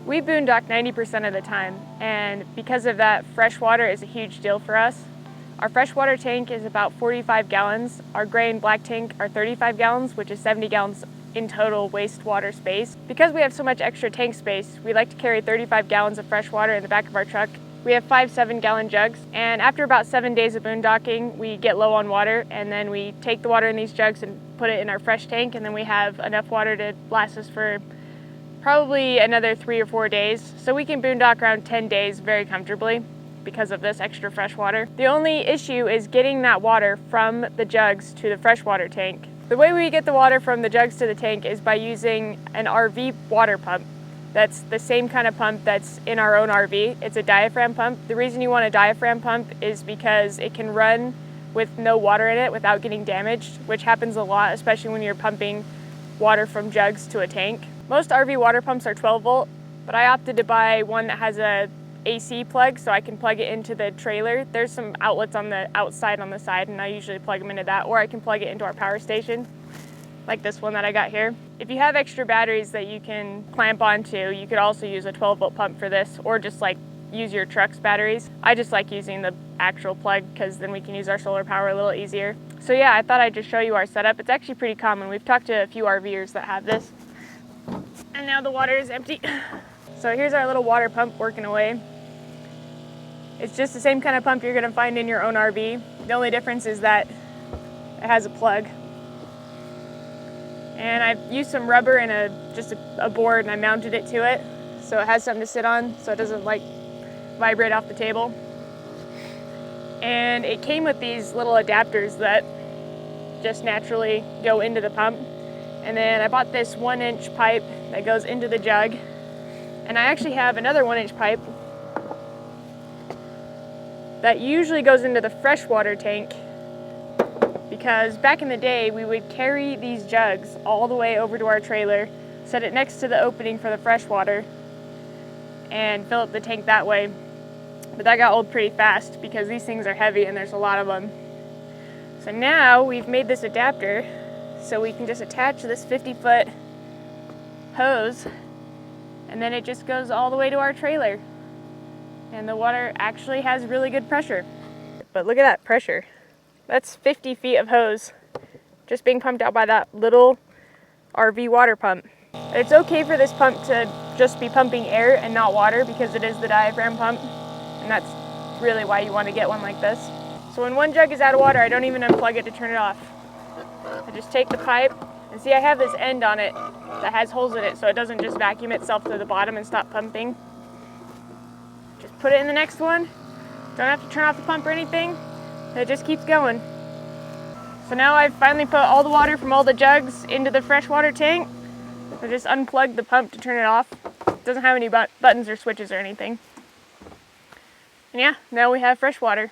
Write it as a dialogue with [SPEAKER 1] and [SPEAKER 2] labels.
[SPEAKER 1] We boondock 90% of the time, and because of that, freshwater is a huge deal for us. Our freshwater tank is about 45 gallons. Our gray and black tank are 35 gallons, which is 70 gallons in total wastewater space. Because we have so much extra tank space, we like to carry 35 gallons of fresh water in the back of our truck. We have 5 7-gallon jugs, and after about 7 days of boondocking, we get low on water, and then we take the water in these jugs and put it in our fresh tank, and then we have enough water to last us for probably another 3 or 4 days. So we can boondock around 10 days very comfortably because of this extra fresh water. The only issue is getting that water from the jugs to the freshwater tank. The way we get the water from the jugs to the tank is by using an RV water pump. That's the same kind of pump that's in our own RV. It's a diaphragm pump. The reason you want a diaphragm pump is because it can run with no water in it without getting damaged, which happens a lot, especially when you're pumping water from jugs to a tank. Most RV water pumps are 12 volt, but I opted to buy one that has a AC plug so I can plug it into the trailer. There's some outlets on the outside on the side, and I usually plug them into that, or I can plug it into our power station, like this one that I got here. If you have extra batteries that you can clamp onto, you could also use a 12 volt pump for this, or just like use your truck's batteries. I just like using the actual plug because then we can use our solar power a little easier. So yeah, I thought I'd just show you our setup. It's actually pretty common. We've talked to a few RVers that have this. And now the water is empty. So here's our little water pump working away. It's just the same kind of pump you're gonna find in your own RV. The only difference is that it has a plug. And I've used some rubber and just a board, and I mounted it to it so it has something to sit on so it doesn't like vibrate off the table. And it came with these little adapters that just naturally go into the pump. And then I bought this 1-inch pipe that goes into the jug. And I actually have another 1-inch pipe that usually goes into the freshwater tank, because back in the day we would carry these jugs all the way over to our trailer, set it next to the opening for the freshwater, and fill up the tank that way. But that got old pretty fast because these things are heavy and there's a lot of them. So now we've made this adapter so we can just attach this 50-foot hose, and then it just goes all the way to our trailer. And the water actually has really good pressure. But look at that pressure. That's 50 feet of hose just being pumped out by that little RV water pump. It's okay for this pump to just be pumping air and not water because it is the diaphragm pump, and that's really why you want to get one like this. So when one jug is out of water, I don't even unplug it to turn it off. I just take the pipe, and see I have this end on it that has holes in it so it doesn't just vacuum itself to the bottom and stop pumping. Just put it in the next one. Don't have to turn off the pump or anything. It just keeps going. So now I've finally put all the water from all the jugs into the freshwater tank. I just unplugged the pump to turn it off. It doesn't have any buttons or switches or anything. And yeah, now we have fresh water.